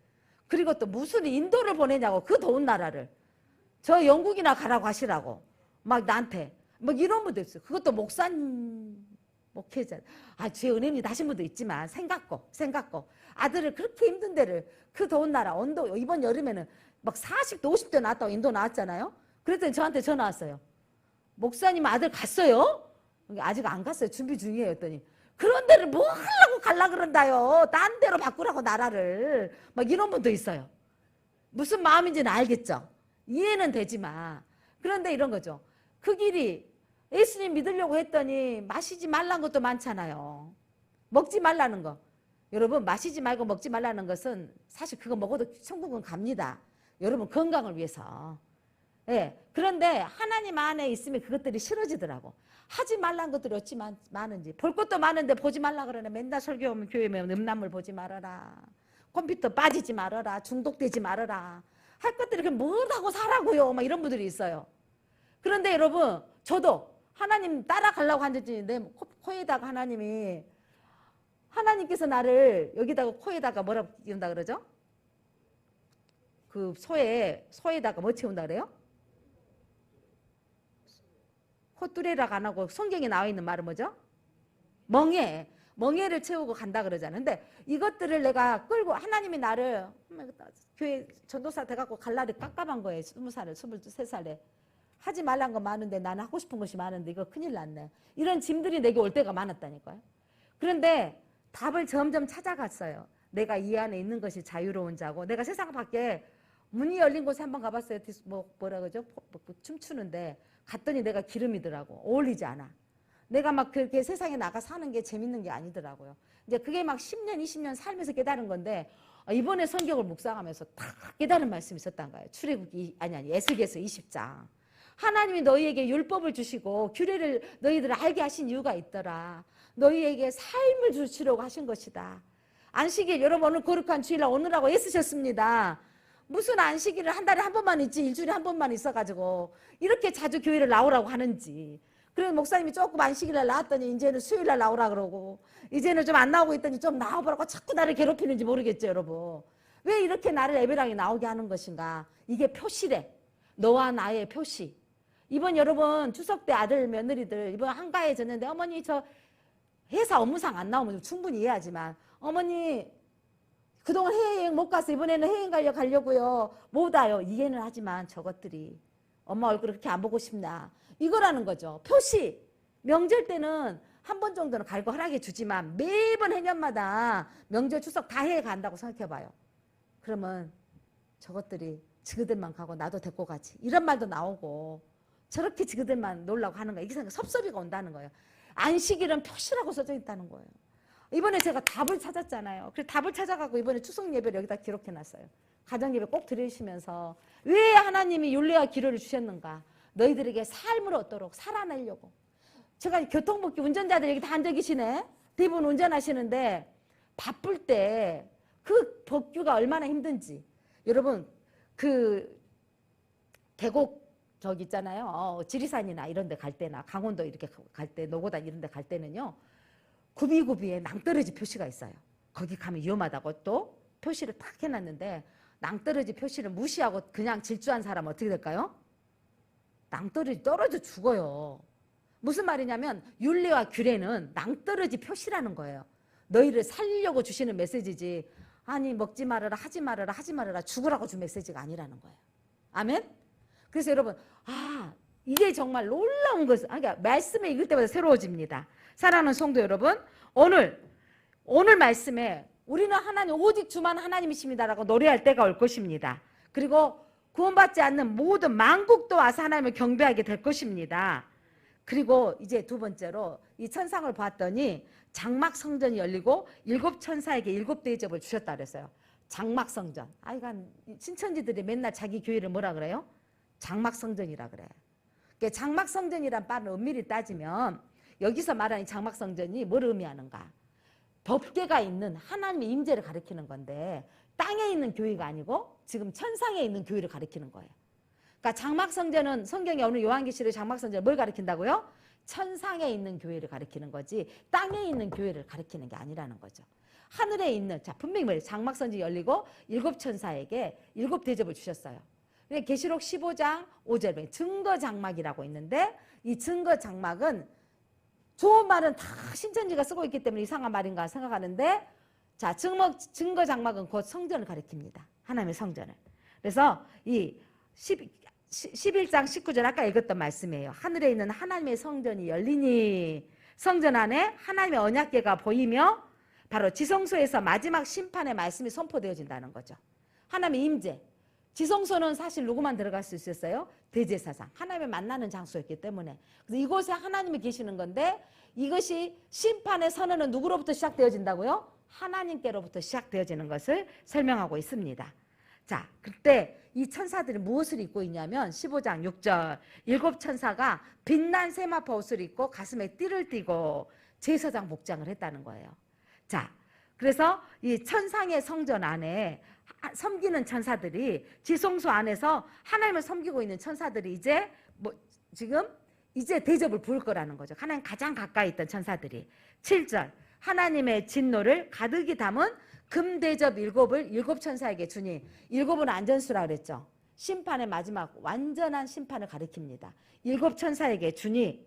그리고 또 무슨 인도를 보내냐고. 그 더운 나라를 저 영국이나 가라고 하시라고 막 나한테 막 이런 분도 있어요. 그것도 목사님 목회자. 주의 은혜입니다 하신 분도 있지만 생각고 아들을 그렇게 힘든 데를 그 더운 나라 언도 이번 여름에는 막 40도 50도 나왔다고 인도 나왔잖아요. 그랬더니 저한테 전화 왔어요. 목사님 아들 갔어요? 아직 안 갔어요. 준비 중이에요. 했더니 그런 데를 뭐 하려고 갈라 그런다요. 딴 데로 바꾸라고 나라를. 막 이런 분도 있어요. 무슨 마음인지는 알겠죠. 이해는 되지만 그런데 이런 거죠. 그 길이 예수님 믿으려고 했더니 마시지 말라는 것도 많잖아요. 먹지 말라는 거. 여러분 마시지 말고 먹지 말라는 것은 사실 그거 먹어도 천국은 갑니다. 여러분 건강을 위해서. 예. 그런데 하나님 안에 있으면 그것들이 싫어지더라고. 하지 말라는 것들이 어찌 많은지. 볼 것도 많은데 보지 말라 그러네. 맨날 설교 오면 교회 오면 음란물 보지 말아라. 컴퓨터 빠지지 말아라. 중독되지 말아라. 할 것들이 뭘 하고 살라고요. 막 이런 분들이 있어요. 그런데 여러분 저도 하나님 따라가려고 하는지 내 코에다가 하나님께서 나를 여기다가 코에다가 뭐라고 띄운다 그러죠? 그 소에다가 뭐 채운다 그래요? 콧뚜레락 안 하고 성경에 나와 있는 말은 뭐죠? 멍에를 채우고 간다 그러잖아요. 근데 이것들을 내가 끌고 하나님이 나를 교회 전도사 돼갖고 갈 날이 깝깝한 거예요. 20살에 23살에 하지 말란 거 많은데 나는 하고 싶은 것이 많은데 이거 큰일 났네. 이런 짐들이 내게 올 때가 많았다니까요. 그런데 답을 점점 찾아갔어요. 내가 이 안에 있는 것이 자유로운 자고 내가 세상 밖에 문이 열린 곳에 한번 가봤어요. 뭐라 그러죠? 춤추는데 갔더니 내가 기름이더라고. 어울리지 않아. 내가 막 그렇게 세상에 나가 사는 게 재밌는 게 아니더라고요. 이제 그게 막 10년, 20년 살면서 깨달은 건데 이번에 성경을 묵상하면서 딱 깨달은 말씀이 있었단 거예요. 출애굽기 에스겔서 20장. 하나님이 너희에게 율법을 주시고 규례를 너희들 알게 하신 이유가 있더라. 너희에게 삶을 주시려고 하신 것이다. 안식일 여러분 오늘 거룩한 주일날 오늘하고 애쓰셨습니다. 무슨 안식일을 한 달에 한 번만 있지 일주일에 한 번만 있어가지고 이렇게 자주 교회를 나오라고 하는지. 그래서 목사님이 조금 안식일날 나왔더니 이제는 수요일날 나오라 그러고 이제는 좀 안 나오고 있더니 좀 나와보라고 자꾸 나를 괴롭히는지 모르겠죠 여러분. 왜 이렇게 나를 예배당에 나오게 하는 것인가. 이게 표시래. 너와 나의 표시. 이번 여러분 추석 때 아들 며느리들 이번 한가해 졌는데 어머니 저 회사 업무상 안 나오면 충분히 이해하지만 어머니 그동안 해외여행 못 가서 이번에는 해외여행 가려고요. 못 와요. 이해는 하지만 저것들이 엄마 얼굴 그렇게 안 보고 싶나. 이거라는 거죠. 표시. 명절 때는 한 번 정도는 갈고 허락해 주지만 매번 해년마다 명절 추석 다 해외 간다고 생각해봐요. 그러면 저것들이 지그들만 가고 나도 데리고 가지. 이런 말도 나오고 저렇게 지그들만 놀라고 하는 거예요. 이게 생각 섭섭이가 온다는 거예요. 안식일은 표시라고 써져 있다는 거예요. 이번에 제가 답을 찾았잖아요. 그래서 답을 찾아가고 이번에 추석 예배를 여기다 기록해놨어요. 가정 예배 꼭 드리시면서 왜 하나님이 율례와 기료를 주셨는가. 너희들에게 삶을 얻도록 살아내려고. 제가 교통법규 운전자들 여기 다 앉아 계시네. 대부분 운전하시는데 바쁠 때 그 법규가 얼마나 힘든지. 여러분 그 계곡 저기 있잖아요. 지리산이나 이런 데 갈 때나 강원도 이렇게 갈 때 노고단 이런 데 갈 때는요. 구비구비에 낭떠러지 표시가 있어요. 거기 가면 위험하다고 또 표시를 탁 해놨는데 낭떠러지 표시를 무시하고 그냥 질주한 사람은 어떻게 될까요? 낭떠러지 떨어져 죽어요. 무슨 말이냐면 율례와 규례는 낭떠러지 표시라는 거예요. 너희를 살리려고 주시는 메시지지 아니 먹지 말아라 하지 말아라 하지 말아라 죽으라고 준 메시지가 아니라는 거예요. 아멘? 그래서 여러분 이게 정말 놀라운 것을 그러니까 말씀을 읽을 때마다 새로워집니다. 사랑하는 성도 여러분 오늘 말씀에 우리는 하나님 오직 주만 하나님이십니다라고 노래할 때가 올 것입니다. 그리고 구원받지 않는 모든 만국도 와서 하나님을 경배하게 될 것입니다. 그리고 이제 두 번째로 이 천상을 봤더니 장막 성전이 열리고 7 천사에게 7 대접을 주셨다 그랬어요. 장막성전. 이건 신천지들이 맨날 자기 교회를 뭐라 그래요? 장막성전이라 그래요. 장막성전이란 말은 엄밀히 따지면 여기서 말하는 장막성전이 뭘 의미하는가? 법궤가 있는 하나님의 임재를 가리키는 건데 땅에 있는 교회가 아니고 지금 천상에 있는 교회를 가리키는 거예요. 그러니까 장막성전은 성경에 오늘 요한계시록 장막성전은 뭘 가리킨다고요? 천상에 있는 교회를 가리키는 거지 땅에 있는 교회를 가리키는 게 아니라는 거죠. 하늘에 있는, 자 분명히 뭐예요? 장막성전이 열리고 7천사에게 7대접을 주셨어요. 계시록 15장 5절에 증거장막이라고 있는데 이 증거장막은 좋은 말은 다 신천지가 쓰고 있기 때문에 이상한 말인가 생각하는데 자 증거장막은 곧 성전을 가리킵니다. 하나님의 성전을. 그래서 이 11장 19절 아까 읽었던 말씀이에요. 하늘에 있는 하나님의 성전이 열리니 성전 안에 하나님의 언약궤가 보이며 바로 지성소에서 마지막 심판의 말씀이 선포되어진다는 거죠. 하나님의 임재. 지성소는 사실 누구만 들어갈 수 있었어요? 대제사장. 하나님을 만나는 장소였기 때문에. 그래서 이곳에 하나님이 계시는 건데 이것이 심판의 선언은 누구로부터 시작되어진다고요? 하나님께로부터 시작되어지는 것을 설명하고 있습니다. 자, 그때 이 천사들이 무엇을 입고 있냐면 15장 6절 7천사가 빛난 세마포 옷을 입고 가슴에 띠를 띠고 제사장 복장을 했다는 거예요. 자, 그래서 이 천상의 성전 안에 섬기는 천사들이 지성소 안에서 하나님을 섬기고 있는 천사들이 이제 지금 이제 대접을 부을 거라는 거죠. 하나님 가장 가까이 있던 천사들이. 7절 하나님의 진노를 가득히 담은 금대접 7을 7천사에게 주니 7은 안전수라 그랬죠. 심판의 마지막 완전한 심판을 가리킵니다. 7천사에게 주니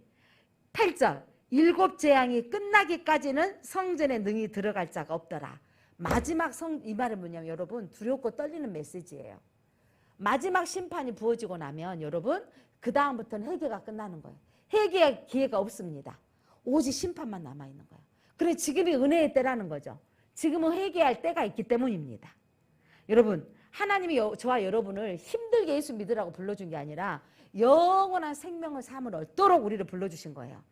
8절 7재앙이 끝나기까지는 성전에 능히 들어갈 자가 없더라. 마지막 이 말은 뭐냐면 여러분 두렵고 떨리는 메시지예요. 마지막 심판이 부어지고 나면 여러분 그 다음부터는 회개가 끝나는 거예요. 회개의 기회가 없습니다. 오직 심판만 남아있는 거예요. 그래 지금이 은혜의 때라는 거죠. 지금은 회개할 때가 있기 때문입니다. 여러분 하나님이 저와 여러분을 힘들게 예수 믿으라고 불러준 게 아니라 영원한 생명을 삶을 얻도록 우리를 불러주신 거예요.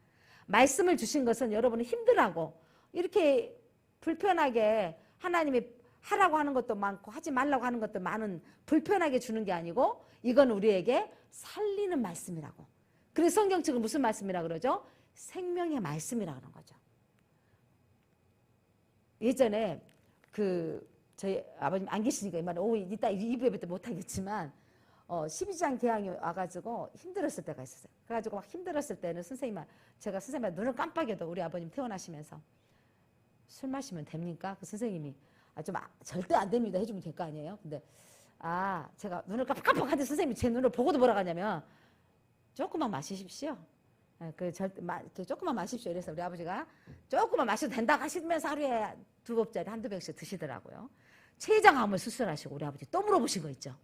말씀을 주신 것은 여러분이 힘들하고 이렇게 불편하게 하나님이 하라고 하는 것도 많고 하지 말라고 하는 것도 많은 불편하게 주는 게 아니고 이건 우리에게 살리는 말씀이라고. 그래서 성경책은 무슨 말씀이라고 그러죠? 생명의 말씀이라고 하는 거죠. 예전에 저희 아버님 안 계시니까 이 말은 이따 2부에 못하겠지만 12장 개항이 와가지고 힘들었을 때가 있었어요. 그래가지고 막 힘들었을 때는 제가 선생님한테 눈을 깜빡여도 우리 아버님 태어나시면서 술 마시면 됩니까? 그 선생님이 절대 안 됩니다 해주면 될 거 아니에요. 근데 제가 눈을 깜빡하는데 선생님이 제 눈을 보고도 뭐라고 하냐면 조금만 마시십시오. 조금만 마십시오. 이래서 우리 아버지가 조금만 마셔도 된다고 하시면서 하루에 2컵짜리 한두 병씩 드시더라고요. 췌장암을 수술하시고 우리 아버지 또 물어보신 거 있죠.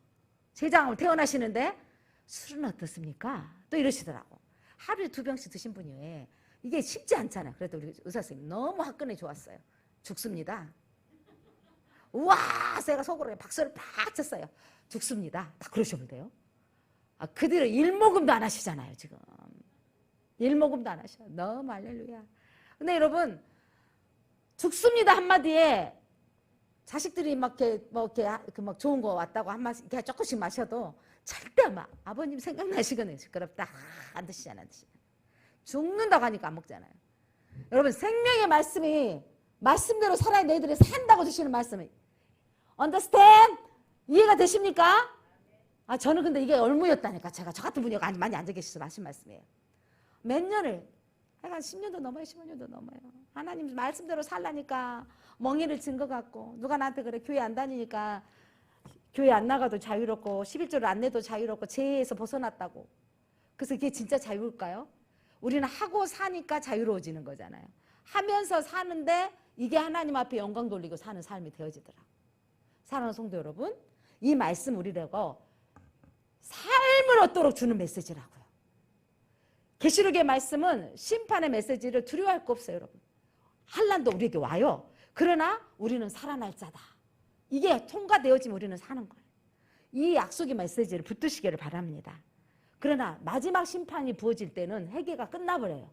췌장암을 태어나시는데 술은 어떻습니까? 또 이러시더라고. 하루에 2병씩 드신 분이에요. 이게 쉽지 않잖아요. 그래도 우리 의사 선생님 너무 화끈해 좋았어요. 죽습니다. 우와, 제가 속으로 박수를 팍 쳤어요. 죽습니다. 딱 그러시면 돼요. 그 뒤로 일모금도 안 하시잖아요, 지금. 일모금도 안 하셔. 너무 할렐루야. 근데 여러분, 죽습니다 한마디에 자식들이 막 좋은 거 왔다고 한마디 이렇게 조금씩 마셔도 절대 아버님 생각나시거든요. 시끄럽다. 안 드시잖아요, 안 드시잖아요. 죽는다고 하니까 안 먹잖아요. 여러분, 생명의 말씀이 말씀대로 살아야 너희들이 산다고 주시는 말씀이 understand? 이해가 되십니까? 저는 근데 이게 얼무였다니까. 제가 저 같은 분이 많이 앉아 계셔서 하신 말씀이에요. 몇 년을 한 10년도 넘어요. 15년도 넘어요. 하나님 말씀대로 살라니까 멍에를 진 것 같고 누가 나한테 그래 교회 안 다니니까 교회 안 나가도 자유롭고 11조를 안 내도 자유롭고 죄에서 벗어났다고. 그래서 이게 진짜 자유일까요? 우리는 하고 사니까 자유로워지는 거잖아요. 하면서 사는데 이게 하나님 앞에 영광 돌리고 사는 삶이 되어지더라. 사랑하는 성도 여러분, 이 말씀 우리라고 삶을 얻도록 주는 메시지라고요. 계시록의 말씀은 심판의 메시지를 두려워할 거 없어요, 여러분. 환난도 우리에게 와요. 그러나 우리는 살아날 자다. 이게 통과되어지면 우리는 사는 거예요. 이 약속의 메시지를 붙드시기를 바랍니다. 그러나 마지막 심판이 부어질 때는 회개가 끝나버려요.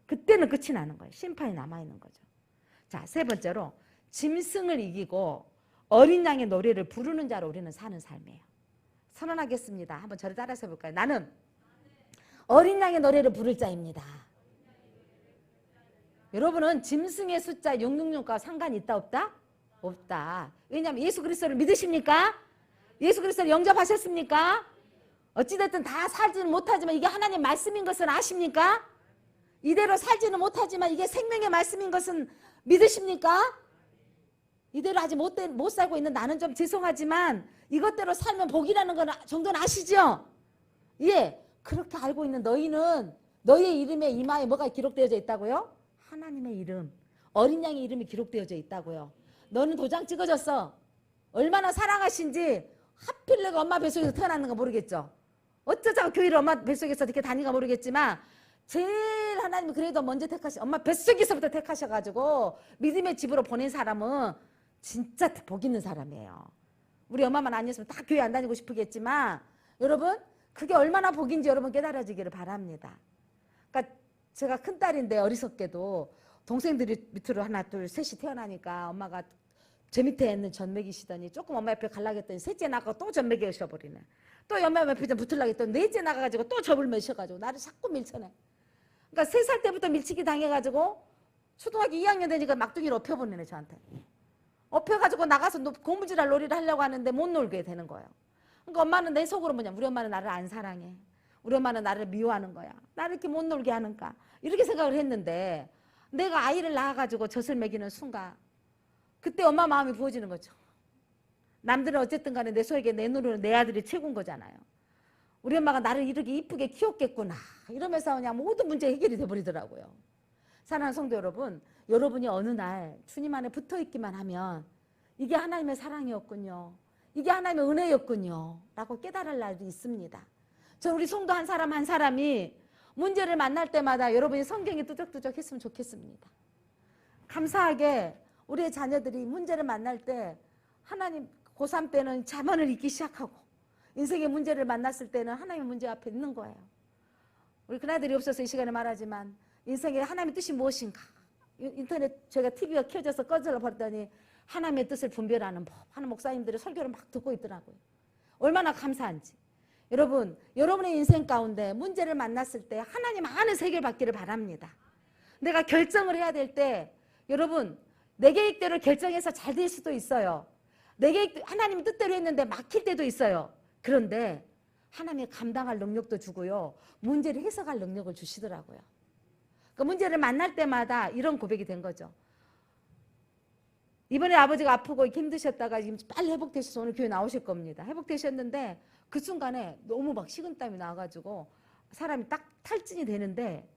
그때는 끝이 나는 거예요. 심판이 남아있는 거죠. 자, 세 번째로 짐승을 이기고 어린 양의 노래를 부르는 자로 우리는 사는 삶이에요. 선언하겠습니다. 한번 저를 따라서 해볼까요? 나는 어린 양의 노래를 부를 자입니다. 여러분은 짐승의 숫자 666과 상관이 있다 없다? 없다. 왜냐하면 예수 그리스도를 믿으십니까? 예수 그리스도를 영접하셨습니까? 어찌됐든 다 살지는 못하지만 이게 하나님 말씀인 것은 아십니까? 이대로 살지는 못하지만 이게 생명의 말씀인 것은 믿으십니까? 이대로 아직 못 살고 있는 나는 좀 죄송하지만 이것대로 살면 복이라는 건 정도는 아시죠? 예, 그렇게 알고 있는 너희는 너희의 이름에 이마에 뭐가 기록되어져 있다고요? 하나님의 이름, 어린 양의 이름이 기록되어져 있다고요. 너는 도장 찍어졌어. 얼마나 사랑하신지 하필 내가 엄마 뱃속에서 태어났는가 모르겠죠. 어쩌자고 교회를 엄마 뱃속에서 이렇게 다니가 모르겠지만 제일 하나님이 그래도 먼저 엄마 뱃속에서부터 택하셔가지고 믿음의 집으로 보낸 사람은 진짜 복 있는 사람이에요. 우리 엄마만 아니었으면 다 교회 안 다니고 싶겠지만 여러분 그게 얼마나 복인지 여러분 깨달아지기를 바랍니다. 그러니까 제가 큰딸인데 어리석게도 동생들이 밑으로 하나 둘 셋이 태어나니까 엄마가 제 밑에 있는 전 먹이시더니 조금 엄마 옆에 가려고 했더니 셋째 나가고 또 전 먹이셔버리네. 또 엄마 옆에 좀 붙으려고 했더니 넷째 나가가지고 또 접을 매셔가지고 나를 자꾸 밀쳐내. 그러니까 3살 때부터 밀치기 당해가지고 초등학교 2학년 되니까 막둥이를 업혀보내네 저한테. 업혀가지고 나가서 고무줄할 놀이를 하려고 하는데 못 놀게 되는 거예요. 그러니까 엄마는 내 속으로 뭐냐, 우리 엄마는 나를 안 사랑해. 우리 엄마는 나를 미워하는 거야. 나를 이렇게 못 놀게 하는가. 이렇게 생각을 했는데 내가 아이를 낳아가지고 젖을 먹이는 순간 그때 엄마 마음이 부어지는 거죠. 남들은 어쨌든 간에 내 소에게 내 눈으로 내 아들이 최고인 거잖아요. 우리 엄마가 나를 이렇게 이쁘게 키웠겠구나 이러면서 그냥 모든 문제 해결이 돼버리더라고요. 사랑하는 성도 여러분, 여러분이 어느 날 주님 안에 붙어있기만 하면 이게 하나님의 사랑이었군요. 이게 하나님의 은혜였군요 라고 깨달을 날도 있습니다. 저는 우리 성도 한 사람 한 사람이 문제를 만날 때마다 여러분이 성경이 뚜적뚜적 했으면 좋겠습니다. 감사하게 우리의 자녀들이 문제를 만날 때 하나님 고3 때는 자만을 잊기 시작하고 인생의 문제를 만났을 때는 하나님의 문제 앞에 있는 거예요. 우리 그날들이 없어서 이 시간에 말하지만 인생의 하나님의 뜻이 무엇인가. 인터넷 제가 TV가 켜져서 꺼져 버렸더니 하나님의 뜻을 분별하는 법 하는 목사님들이 설교를 막 듣고 있더라고요. 얼마나 감사한지. 여러분, 여러분의 인생 가운데 문제를 만났을 때 하나님 안에서 해결받기를 바랍니다. 내가 결정을 해야 될 때 여러분 내 계획대로 결정해서 잘 될 수도 있어요. 내 계획 하나님 뜻대로 했는데 막힐 때도 있어요. 그런데 하나님이 감당할 능력도 주고요. 문제를 해석할 능력을 주시더라고요. 그 문제를 만날 때마다 이런 고백이 된 거죠. 이번에 아버지가 아프고 힘드셨다가 지금 빨리 회복되셔서 오늘 교회 나오실 겁니다. 회복되셨는데 그 순간에 너무 막 식은땀이 나와가지고 사람이 딱 탈진이 되는데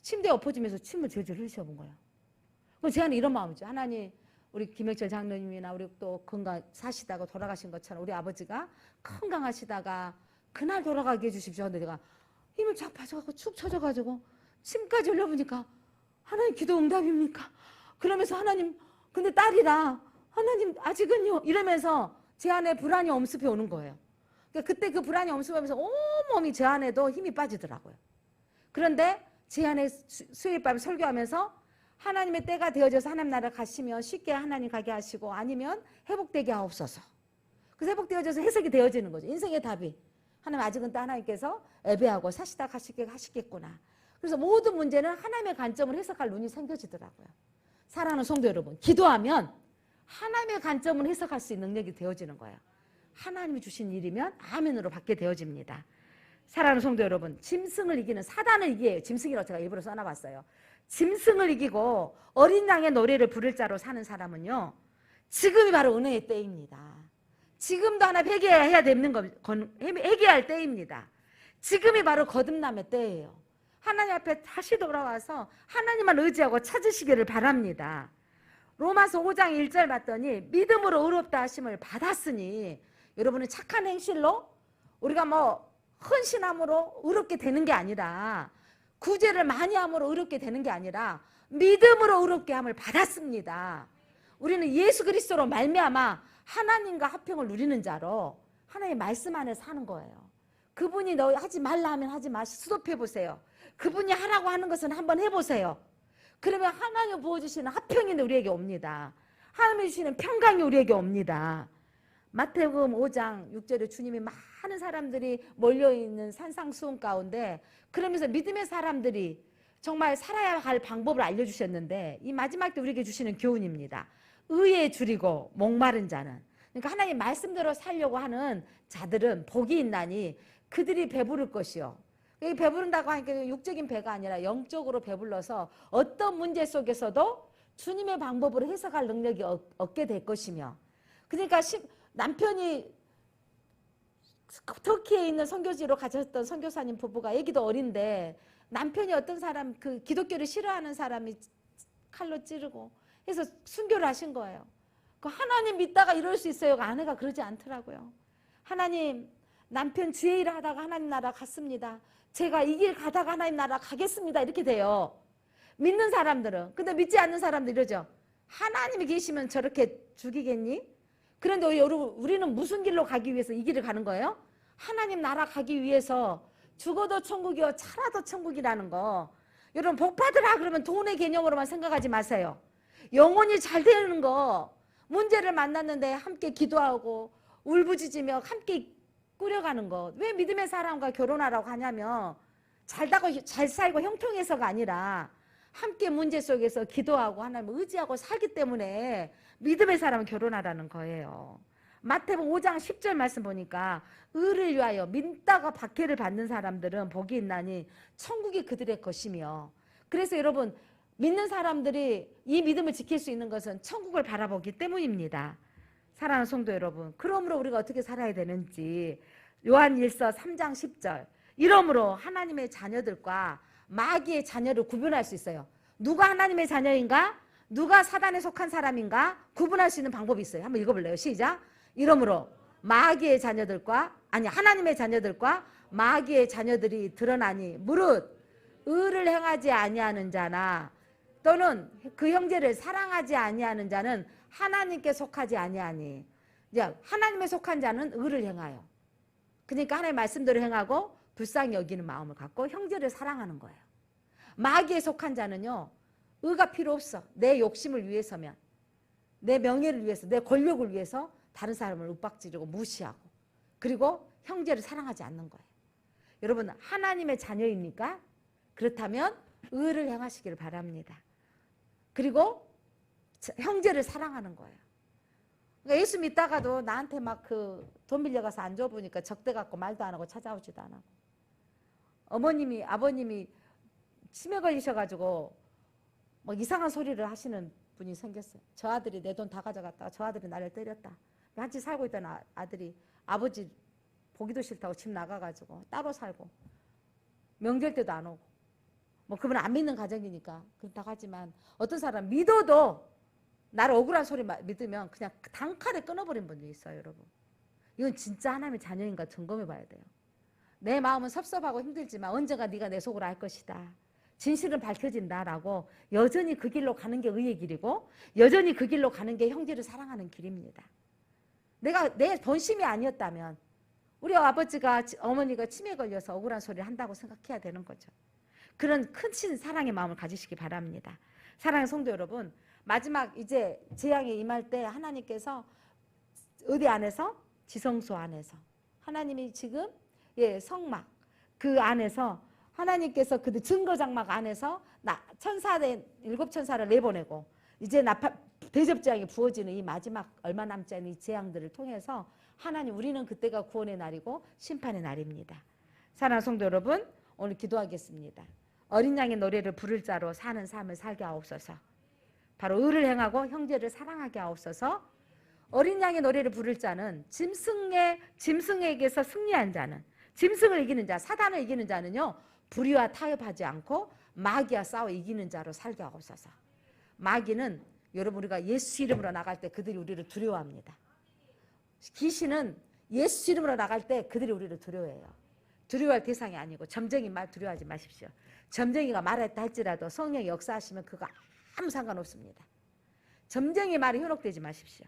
침대에 엎어지면서 침을 질질 흘리셔본 거예요. 그럼 제가는 이런 마음이죠. 하나님, 우리 김영철 장로님이나 우리 또 건강 사시다가 돌아가신 것처럼 우리 아버지가 건강하시다가 그날 돌아가게 해주십시오. 근데 내가 힘을 쫙 빠져가지고 축 처져가지고 침까지 흘려보니까 하나님 기도 응답입니까? 그러면서 하나님 근데 딸이라 하나님 아직은요 이러면서 제 안에 불안이 엄습해 오는 거예요. 그러니까 그때 그 불안이 엄습하면서 온몸이 제 안에도 힘이 빠지더라고요. 그런데 제 안에 수요일 밤 설교하면서 하나님의 때가 되어져서 하나님 나라 가시면 쉽게 하나님 가게 하시고 아니면 회복되게 하옵소서. 그래서 회복되어져서 해석이 되어지는 거죠. 인생의 답이. 하나님 아직은 또 하나님께서 애배하고 사시다 가시게 하시겠구나. 그래서 모든 문제는 하나님의 관점을 해석할 눈이 생겨지더라고요. 사랑하는 성도 여러분, 기도하면 하나님의 관점을 해석할 수 있는 능력이 되어지는 거예요. 하나님이 주신 일이면 아멘으로 받게 되어집니다. 사랑하는 성도 여러분, 짐승을 이기는 사단을 이기예요. 짐승이라고 제가 일부러 써놔봤어요. 짐승을 이기고 어린 양의 노래를 부를 자로 사는 사람은요, 지금이 바로 은혜의 때입니다. 지금도 하나 회개해야 되는 거, 회개할 때입니다. 지금이 바로 거듭남의 때예요. 하나님 앞에 다시 돌아와서 하나님만 의지하고 찾으시기를 바랍니다. 로마서 5장 1절 봤더니 믿음으로 의롭다 하심을 받았으니 여러분은 착한 행실로 우리가 뭐 헌신함으로 의롭게 되는 게 아니라 구제를 많이 함으로 의롭게 되는 게 아니라 믿음으로 의롭게 함을 받았습니다. 우리는 예수 그리스도로 말미암아 하나님과 화평을 누리는 자로 하나님의 말씀 안에 사는 거예요. 그분이 너 하지 말라 하면 하지 마시 수도해 보세요. 그분이 하라고 하는 것은 한번 해보세요. 그러면 하나님 부어주시는 화평이 우리에게 옵니다. 하나님이 주시는 평강이 우리에게 옵니다. 마태복음 5장 6절에 주님이 많은 사람들이 몰려있는 산상수훈 가운데 그러면서 믿음의 사람들이 정말 살아야 할 방법을 알려주셨는데 이 마지막 때 우리에게 주시는 교훈입니다. 의에 줄이고 목마른 자는, 그러니까 하나님 말씀대로 살려고 하는 자들은 복이 있나니 그들이 배부를 것이요. 여기 배부른다고 하니까 육적인 배가 아니라 영적으로 배불러서 어떤 문제 속에서도 주님의 방법으로 해석할 능력이 얻게 될 것이며, 그러니까 남편이 터키에 있는 선교지로 가셨던 선교사님 부부가 애기도 어린데 남편이 어떤 사람, 그 기독교를 싫어하는 사람이 칼로 찌르고 해서 순교를 하신 거예요. 그 하나님 믿다가 이럴 수 있어요? 아내가 그러지 않더라고요. 하나님, 남편 주의 일을 하다가 하나님 나라 갔습니다. 제가 이 길 가다가 하나님 나라 가겠습니다. 이렇게 돼요. 믿는 사람들은. 근데 믿지 않는 사람들 이러죠. 하나님이 계시면 저렇게 죽이겠니? 그런데 우리는 무슨 길로 가기 위해서 이 길을 가는 거예요? 하나님 나라 가기 위해서 죽어도 천국이요 살아도 천국이라는 거. 여러분 복 받으라 그러면 돈의 개념으로만 생각하지 마세요. 영혼이 잘 되는 거. 문제를 만났는데 함께 기도하고 울부짖으며 함께 꾸려가는 것. 왜 믿음의 사람과 결혼하라고 하냐면 잘 살고 형통해서가 아니라 함께 문제 속에서 기도하고 하나님을 의지하고 살기 때문에 믿음의 사람은 결혼하라는 거예요. 마태복음 5장 10절 말씀 보니까 의를 위하여 믿다가 박해를 받는 사람들은 복이 있나니 천국이 그들의 것이며, 그래서 여러분 믿는 사람들이 이 믿음을 지킬 수 있는 것은 천국을 바라보기 때문입니다. 사랑하는 성도 여러분, 그러므로 우리가 어떻게 살아야 되는지 요한일서 3장 10절, 이러므로 하나님의 자녀들과 마귀의 자녀를 구분할 수 있어요. 누가 하나님의 자녀인가? 누가 사단에 속한 사람인가? 구분할 수 있는 방법이 있어요. 한번 읽어볼래요? 시작. 이러므로 마귀의 자녀들과, 아니 하나님의 자녀들과 마귀의 자녀들이 드러나니 무릇 의를 행하지 아니하는 자나 또는 그 형제를 사랑하지 아니하는 자는 하나님께 속하지 아니하니. 이제 하나님에 속한 자는 의를 행하여, 그러니까 하나님의 말씀대로 행하고 불쌍히 여기는 마음을 갖고 형제를 사랑하는 거예요. 마귀에 속한 자는요, 의가 필요 없어. 내 욕심을 위해서면, 내 명예를 위해서, 내 권력을 위해서 다른 사람을 윽박지르고 무시하고, 그리고 형제를 사랑하지 않는 거예요. 여러분 하나님의 자녀입니까? 그렇다면 의를 행하시기를 바랍니다. 그리고 형제를 사랑하는 거예요. 그러니까 예수 믿다가도 나한테 막 돈 빌려가서 안 줘보니까 적대 갖고 말도 안 하고 찾아오지도 안 하고, 어머님이 아버님이 치매 걸리셔가지고 막 이상한 소리를 하시는 분이 생겼어요. 저 아들이 내 돈 다 가져갔다가 저 아들이 나를 때렸다. 같이 살고 있던 아들이 아버지 보기도 싫다고 집 나가가지고 따로 살고 명절 때도 안 오고, 뭐 그분 안 믿는 가정이니까 그렇다고 하지만 어떤 사람 믿어도 나를 억울한 소리 믿으면 그냥 단칼에 끊어버린 분도 있어요. 여러분 이건 진짜 하나님의 자녀인가 점검해 봐야 돼요. 내 마음은 섭섭하고 힘들지만 언젠가 네가 내 속으로 알 것이다, 진실은 밝혀진다라고 여전히 그 길로 가는 게 의의 길이고, 여전히 그 길로 가는 게 형제를 사랑하는 길입니다. 내 본심이 아니었다면 우리 아버지가 어머니가 치매 걸려서 억울한 소리를 한다고 생각해야 되는 거죠. 그런 큰 사랑의 마음을 가지시기 바랍니다. 사랑하는 성도 여러분, 마지막 이제 재앙에 임할 때 하나님께서 어디 안에서? 지성소 안에서 하나님이 지금 성막 그 안에서 하나님께서 그 증거장막 안에서 일곱 천사를 내보내고 이제 대접재앙이 부어지는 이 마지막 얼마 남지 않은 이 재앙들을 통해서 하나님, 우리는 그때가 구원의 날이고 심판의 날입니다. 사랑하는 성도 여러분, 오늘 기도하겠습니다. 어린 양의 노래를 부를 자로 사는 삶을 살게 하옵소서. 바로 의를 행하고 형제를 사랑하게 하옵소서. 어린 양의 노래를 부를 자는 짐승에게서 승리한 자는, 짐승을 이기는 자, 사단을 이기는 자는요, 불의와 타협하지 않고 마귀와 싸워 이기는 자로 살게 하옵소서. 마귀는 여러분 우리가 예수 이름으로 나갈 때 그들이 우리를 두려워합니다. 귀신은 예수 이름으로 나갈 때 그들이 우리를 두려워해요. 두려워할 대상이 아니고 점쟁이 말 두려워하지 마십시오. 점쟁이가 말했다 할지라도 성령이 역사하시면 그거 아무 상관없습니다. 점쟁이 말에 현혹되지 마십시오.